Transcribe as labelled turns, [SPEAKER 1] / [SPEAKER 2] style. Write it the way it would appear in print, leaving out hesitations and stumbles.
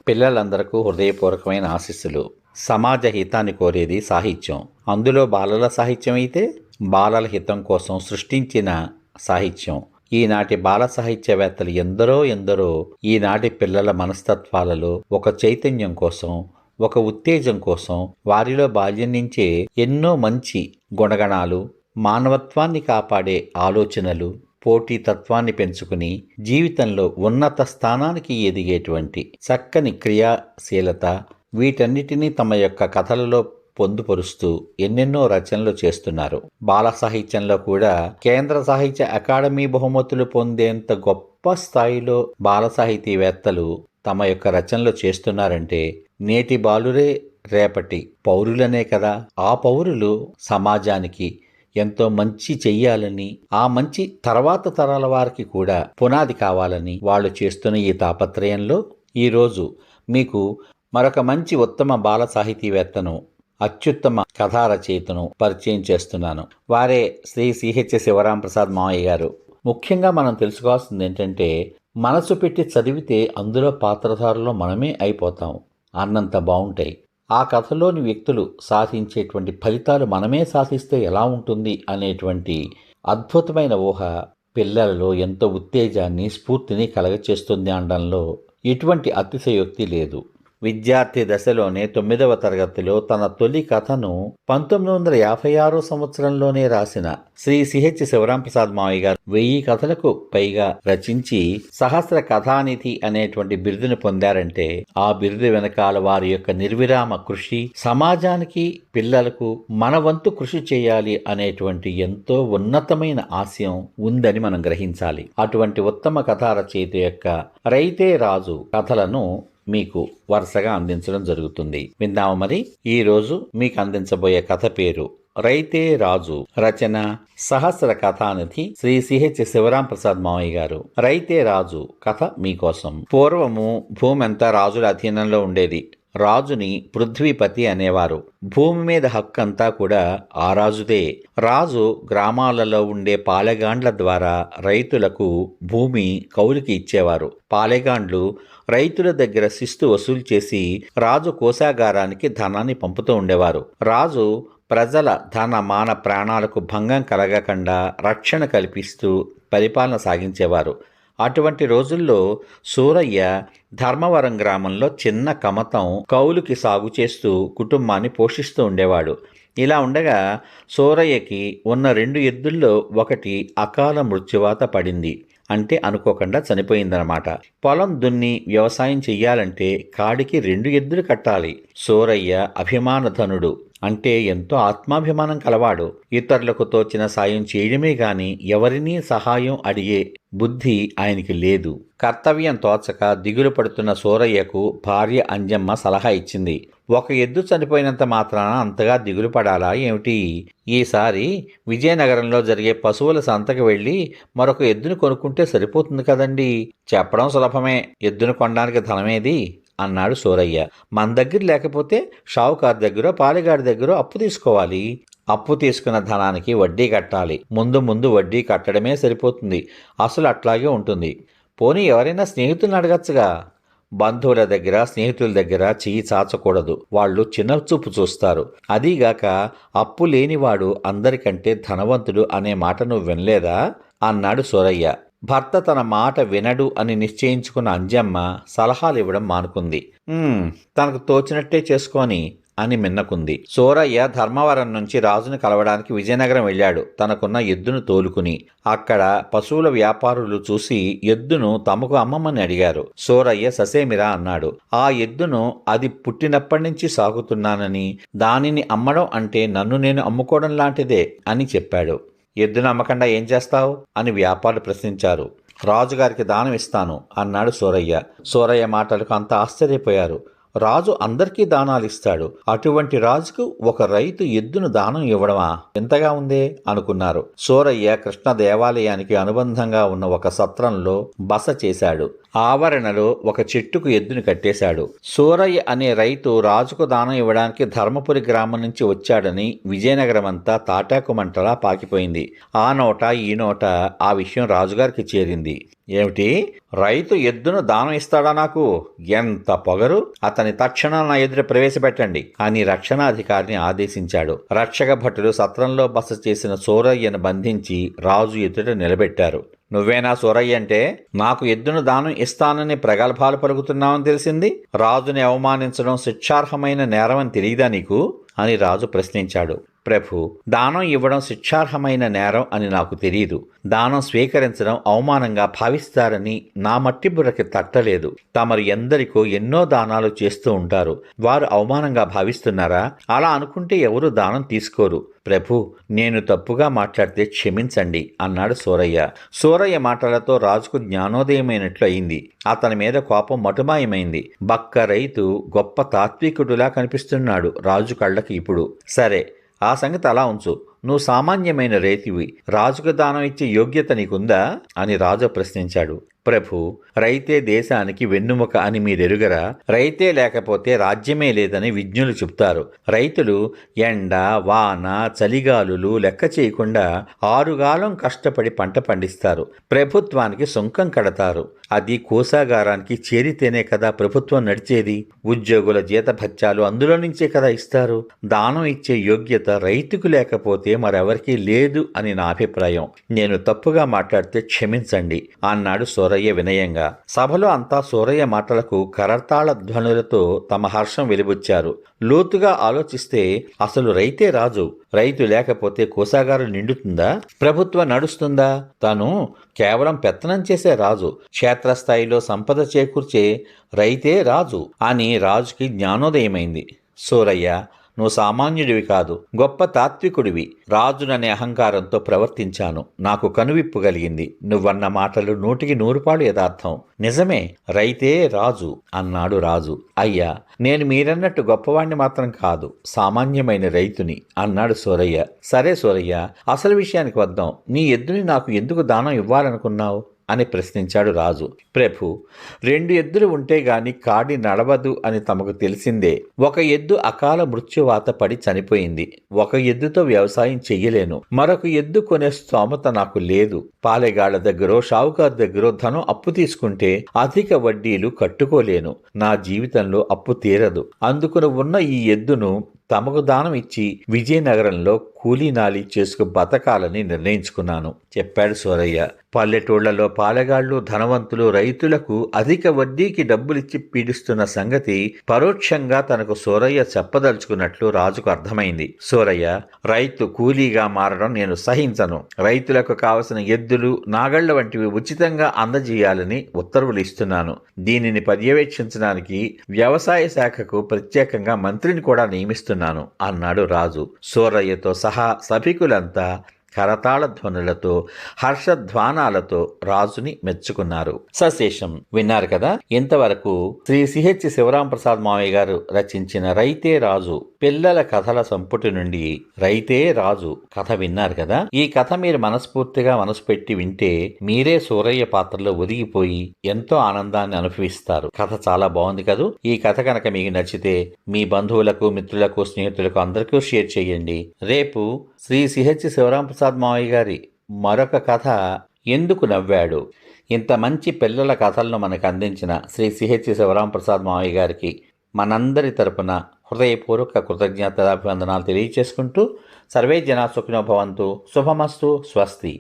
[SPEAKER 1] పిల్లలందరకు హృదయపూర్వకమైన ఆశీస్సులు. సమాజ హితాన్ని కోరేది సాహిత్యం. అందులో బాలల సాహిత్యం అయితే బాలల హితం కోసం సృష్టించిన సాహిత్యం. ఈనాటి బాల సాహిత్యవేత్తలు ఎందరో ఈనాటి పిల్లల మనస్తత్వాలలో ఒక చైతన్యం కోసం, ఒక ఉత్తేజం కోసం వారిలో బాల్యం నుంచే ఎన్నో మంచి గుణగణాలు, మానవత్వాన్ని కాపాడే ఆలోచనలు, పోటీతత్వాన్ని పెంచుకుని జీవితంలో ఉన్నత స్థానానికి ఎదిగేటువంటి చక్కని క్రియాశీలత, వీటన్నిటినీ తమ యొక్క కథలలో పొందుపరుస్తూ ఎన్నెన్నో రచనలు చేస్తున్నారు. బాల సాహిత్యంలో కూడా కేంద్ర సాహిత్య అకాడమీ బహుమతులు పొందేంత గొప్ప స్థాయిలో బాల సాహితీవేత్తలు తమ యొక్క రచనలు చేస్తున్నారంటే నేటి బాలురే రేపటి పౌరులనే కదా. ఆ పౌరులు సమాజానికి ఎంతో మంచి చెయ్యాలని, ఆ మంచి తర్వాత తరాల వారికి కూడా పునాది కావాలని వాళ్ళు చేస్తున్న ఈ తాపత్రయంలో ఈరోజు మీకు మరొక మంచి ఉత్తమ బాల సాహితీవేత్తను, అత్యుత్తమ కథా రచయితను పరిచయం చేస్తున్నాను. వారే శ్రీ సిహెచ్ శివరాంప్రసాద్ మావయ్య గారు. ముఖ్యంగా మనం తెలుసుకోవాల్సింది ఏంటంటే, మనసు పెట్టి చదివితే అందులో పాత్రధారులో మనమే అయిపోతాం అన్నంత బాగుంటాయి. ఆ కథలోని వ్యక్తులు సాధించేటువంటి ఫలితాలు మనమే సాధిస్తే ఎలా ఉంటుంది అనేటువంటి అద్భుతమైన ఊహ పిల్లలలో ఎంతో ఉత్తేజాన్ని, స్ఫూర్తిని కలగచేస్తుంది అనడంలో ఎటువంటి అతిశయోక్తి లేదు. విద్యార్థి దశలోనే 9వ తరగతిలో తన తొలి కథను 1956 సంవత్సరంలోనే రాసిన శ్రీ సిహెచ్ శివరాంప్రసాద్ మావయ్య గారు 1000 కథలకు పైగా రచించి సహస్ర కథానిధి అనేటువంటి బిరుదును పొందారంటే ఆ బిరుదు వెనకాల వారి యొక్క నిర్విరామ కృషి, సమాజానికి, పిల్లలకు మన వంతు కృషి చేయాలి అనేటువంటి ఎంతో ఉన్నతమైన ఆశయం ఉందని మనం గ్రహించాలి. అటువంటి ఉత్తమ కథా రచయిత యొక్క రైతే రాజు కథలను మీకు వరుసగా అందించడం జరుగుతుంది. విందాము మరి. ఈ రోజు మీకు అందించబోయే కథ పేరు రైతే రాజు. రచన సహస్ర కథానిధి శ్రీ సిహెచ్ శివరాంప్రసాద్ మావయ్య గారు. రైతే రాజు కథ మీకోసం. పూర్వము భూమి అంతా రాజుల అధీనంలో ఉండేది. రాజుని పృథ్వీపతి అనేవారు. భూమి మీద హక్కంతా కూడా ఆ రాజుదే. రాజు గ్రామాలలో ఉండే పాలెగాండ్ల ద్వారా రైతులకు భూమి కౌలుకి ఇచ్చేవారు. పాలెగాండ్లు రైతుల దగ్గర శిస్తు వసూలు చేసి రాజు కోశాగారానికి ధనాన్ని పంపుతూ ఉండేవారు. రాజు ప్రజల ధన మాన ప్రాణాలకు భంగం కలగకుండా రక్షణ కల్పిస్తూ పరిపాలన సాగించేవారు. అటువంటి రోజుల్లో సూరయ్య ధర్మవరం గ్రామంలో చిన్న కమతం కౌలుకి సాగు చేస్తూ కుటుంబాన్ని పోషిస్తూ ఉండేవాడు. ఇలా ఉండగా సూరయ్యకి ఉన్న 2 ఎద్దుల్లో ఒకటి అకాల మృత్యువాత పడింది. అంటే అనుకోకుండా చనిపోయిందనమాట. పొలం దున్ని వ్యవసాయం చెయ్యాలంటే కాడికి 2 ఎద్దులు కట్టాలి. సూరయ్య అభిమానధనుడు, అంటే ఎంతో ఆత్మాభిమానం కలవాడు. ఇతరులకు తోచిన సాయం చేయడమే గాని ఎవరినీ సహాయం అడిగే బుద్ధి ఆయనకి లేదు. కర్తవ్యం తోచక దిగులు పడుతున్న సూరయ్యకు భార్య అంజమ్మ సలహా ఇచ్చింది. ఒక ఎద్దు చనిపోయినంత మాత్రాన అంతగా దిగులు పడాలా ఏమిటి? ఈసారి విజయనగరంలో జరిగే పశువుల సంతకు వెళ్ళి మరొక ఎద్దును కొనుక్కుంటే సరిపోతుంది కదండి. చెప్పడం సులభమే, ఎద్దును కొనడానికి ధనమేది అన్నాడు సూరయ్య. మన దగ్గర లేకపోతే షావుకారు దగ్గర, పాలెగాడి దగ్గర అప్పు తీసుకోవాలి. అప్పు తీసుకున్న ధనానికి వడ్డీ కట్టాలి. ముందు వడ్డీ కట్టడమే సరిపోతుంది. అసలు అట్లాగే ఉంటుంది. పోనీ ఎవరైనా స్నేహితులను అడగచ్చుగా. బంధువుల దగ్గర, స్నేహితుల దగ్గర చెయ్యి చాచకూడదు. వాళ్ళు చిన్నచూపు చూస్తారు. అదీగాక అప్పు లేనివాడు అందరికంటే ధనవంతుడు అనే మాట నువ్వు వినలేదా అన్నాడు సూరయ్య. భర్త తన మాట వినడు అని నిశ్చయించుకున్న అంజమ్మ సలహాలు ఇవ్వడం మానుకుంది. తనకు తోచినట్టే చేసుకొని అని మిన్నకుంది. సూరయ్య ధర్మవరం నుంచి రాజును కలవడానికి విజయనగరం వెళ్ళాడు, తనకున్న ఎద్దును తోలుకుని. అక్కడ పశువుల వ్యాపారులు చూసి ఎద్దును తమకు అమ్మమని అడిగారు. సూరయ్య ససేమిరా అన్నాడు. ఆ ఎద్దును అది పుట్టినప్పటి నుంచి సాగుతున్నానని, దానిని అమ్మడం అంటే నన్ను నేను అమ్ముకోవడం లాంటిదే అని చెప్పాడు. ఎద్దును అమ్మకుండా ఏం చేస్తావు అని వ్యాపారులు ప్రశ్నించారు. రాజుగారికి దానం ఇస్తాను అన్నాడు సూరయ్య. సూరయ్య మాటలకు అంత ఆశ్చర్యపోయారు. రాజు అందరికీ దానాలు ఇస్తాడు, అటువంటి రాజుకు ఒక రైతు ఎద్దును దానం ఇవ్వడమా, ఎంతగా ఉందే అనుకున్నారు. సూరయ్య కృష్ణ దేవాలయానికి అనుబంధంగా ఉన్న ఒక సత్రంలో బస చేశాడు. ఆవరణలో ఒక చెట్టుకు ఎద్దును కట్టేశాడు. సూరయ్య అనే రైతు రాజుకు దానం ఇవ్వడానికి ధర్మపురి గ్రామం నుంచి వచ్చాడని విజయనగరం అంతా తాటాకు మంటలా పాకిపోయింది. ఆ నోట ఈ నోట ఆ విషయం రాజుగారికి చేరింది. ఏమిటి, రైతు ఎద్దును దానం ఇస్తాడా? నాకు ఎంత పొగరు! అతని తక్షణం నా ఎదురు ప్రవేశపెట్టండి అని రక్షణాధికారిని ఆదేశించాడు. రక్షక భటులు సత్రంలో బస చేసిన సూరయ్యను బంధించి రాజు ఎదుట నిలబెట్టారు. నువ్వేనా సూరయ్య అంటే? నాకు ఎద్దును దానం ఇస్తానని ప్రగల్భాలు పలుకుతున్నావని తెలిసింది. రాజుని అవమానించడం శిక్షార్హమైన నేరమని తెలియదా నీకు అని రాజు ప్రశ్నించాడు. ప్రభు, దానం ఇవ్వడం శిక్షార్హమైన నేరం అని నాకు తెలియదు. దానం స్వీకరించడం అవమానంగా భావిస్తారని నా మట్టి బుర్రకి తట్టలేదు. తమరు ఎందరికో ఎన్నో దానాలు చేస్తూ ఉంటారు. వారు అవమానంగా భావిస్తున్నారా? అలా అనుకుంటే ఎవరు దానం తీసుకోరు. ప్రభు, నేను తప్పుగా మాట్లాడితే క్షమించండి అన్నాడు సూరయ్య. సూరయ్య మాటలతో రాజుకు జ్ఞానోదయమైనట్లు అయింది. అతని మీద కోపం మటుమాయమైంది. బక్క రైతు గొప్ప తాత్వికుడులా కనిపిస్తున్నాడు రాజు కళ్ళకి ఇప్పుడు. సరే, ఆ సంగతి అలా ఉంచు. నువ్వు సామాన్యమైన రైతువి. రాజుకు దానం ఇచ్చే యోగ్యత నీకుందా అని రాజు ప్రశ్నించాడు. ప్రభు, రైతే దేశానికి వెన్నుముక అని మీరెరుగరా? రైతే లేకపోతే రాజ్యమే లేదని విజ్ఞులు చెప్తారు. రైతులు ఎండ, వాన, చలిగాలులు లెక్క చేయకుండా ఆరుగాలం కష్టపడి పంట పండిస్తారు. ప్రభుత్వానికి సుంకం కడతారు. అది కోశాగారానికి చేరితేనే కదా ప్రభుత్వం నడిచేది. ఉద్యోగుల జీతభత్యాలు అందులో నుంచే కదా ఇస్తారు. దానం ఇచ్చే యోగ్యత రైతుకు లేకపోతే మరెవరికీ లేదు అని నా అభిప్రాయం. నేను తప్పుగా మాట్లాడితే క్షమించండి అన్నాడు సూరయ్య వినయంగా. సభలో అంతా సూరయ్య మాటలకు కరతాళ ధ్వనులతో తమ హర్షం వెలిబుచ్చారు. లోతుగా ఆలోచిస్తే అసలు రైతే రాజు. రైతు లేకపోతే కోశాగారం నిండుతుందా? ప్రభుత్వం నడుస్తుందా? తాను కేవలం పెత్తనం చేసే రాజు. క్షేత్రస్థాయిలో సంపద చేకూర్చే రైతే రాజు అని రాజుకి జ్ఞానోదయమైంది. సూరయ్య, నువ్వు సామాన్యుడివి కాదు, గొప్ప తాత్వికుడివి. రాజుననే అహంకారంతో ప్రవర్తించాను. నాకు కనువిప్పు కలిగింది. నువ్వన్న మాటలు 100% యథార్థం. నిజమే, రైతే రాజు అన్నాడు రాజు. అయ్యా, నేను మీరన్నట్టు గొప్పవాణ్ణి మాత్రం కాదు, సామాన్యమైన రైతుని అన్నాడు సూరయ్య. సరే సూరయ్య, అసలు విషయానికి వద్దాం. నీ ఎద్దుని నాకు ఎందుకు దానం ఇవ్వాలనుకున్నావు అని ప్రశ్నించాడు రాజు. ప్రభు, 2 ఎద్దులు ఉంటే గాని కాడి నడవదు అని తమకు తెలిసిందే. ఒక ఎద్దు అకాల మృత్యువాత పడి చనిపోయింది. ఒక ఎద్దుతో వ్యవసాయం చెయ్యలేను. మరొక ఎద్దు కొనే స్తోమత నాకు లేదు. పాలెగాళ్ల దగ్గరో షావుకారు దగ్గరో ధనం అప్పు తీసుకుంటే అధిక వడ్డీలు కట్టుకోలేను. నా జీవితంలో అప్పు తీరదు. అందుకుని ఉన్న ఈ ఎద్దును తమకు దానం ఇచ్చి విజయనగరంలో కూలీనాలి చేసుకు బతకాలని నిర్ణయించుకున్నాను చెప్పాడు సూరయ్య. పల్లెటూళ్లలో పాలెగాళ్లు, ధనవంతులు రైతులకు అధిక వడ్డీకి డబ్బులిచ్చి పీడిస్తున్న సంగతి పరోక్షంగా తనకు సూరయ్య చెప్పదలుచుకున్నట్లు రాజుకు అర్థమైంది. సూరయ్య, రైతు కూలీగా మారడం నేను సహించను. రైతులకు కావలసిన ఎద్దులు, నాగళ్ల వంటివి ఉచితంగా అందజేయాలని ఉత్తర్వులు ఇస్తున్నాను. దీనిని పర్యవేక్షించడానికి వ్యవసాయ శాఖకు ప్రత్యేకంగా మంత్రిని కూడా నియమిస్తున్నాను అన్నాడు రాజు. సూరయ్యతో సహా సభికులంతా కరతాళ ధ్వనులతో, హర్షధ్వానాలతో రాజుని మెచ్చుకున్నారు. సశేషం విన్నారు కదా. ఇంతవరకు శ్రీ సిహెచ్ శివరాంప్రసాద్ మావయ్య గారు రచించిన రైతే రాజు పిల్లల కథల సంపుటి నుండి రైతే రాజు కథ విన్నారు కదా. ఈ కథ మీరు మనస్ఫూర్తిగా మనసు పెట్టి వింటే మీరే సూరయ్య పాత్రలో ఒదిగిపోయి ఎంతో ఆనందాన్ని అనుభవిస్తారు. కథ చాలా బాగుంది కదూ. ఈ కథ కనుక మీకు నచ్చితే మీ బంధువులకు, మిత్రులకు, స్నేహితులకు అందరికీ షేర్ చేయండి. రేపు శ్రీ సిహెచ్ శివరాంప్రసాద్ మావయ్య గారి మరొక కథ ఎందుకు నవ్వాడు, ఇంత మంచి పిల్లల కథలను మనకు అందించిన శ్రీ సిహెచ్ శివరాంప్రసాద్ మావయ్య గారికి మనందరి తరపున హృదయపూర్వక కృతజ్ఞతాభివందనాలు తెలియచేసుకుంటూ సర్వే జనా సుఖినో భవంతు. శుభమస్తు. స్వస్తి.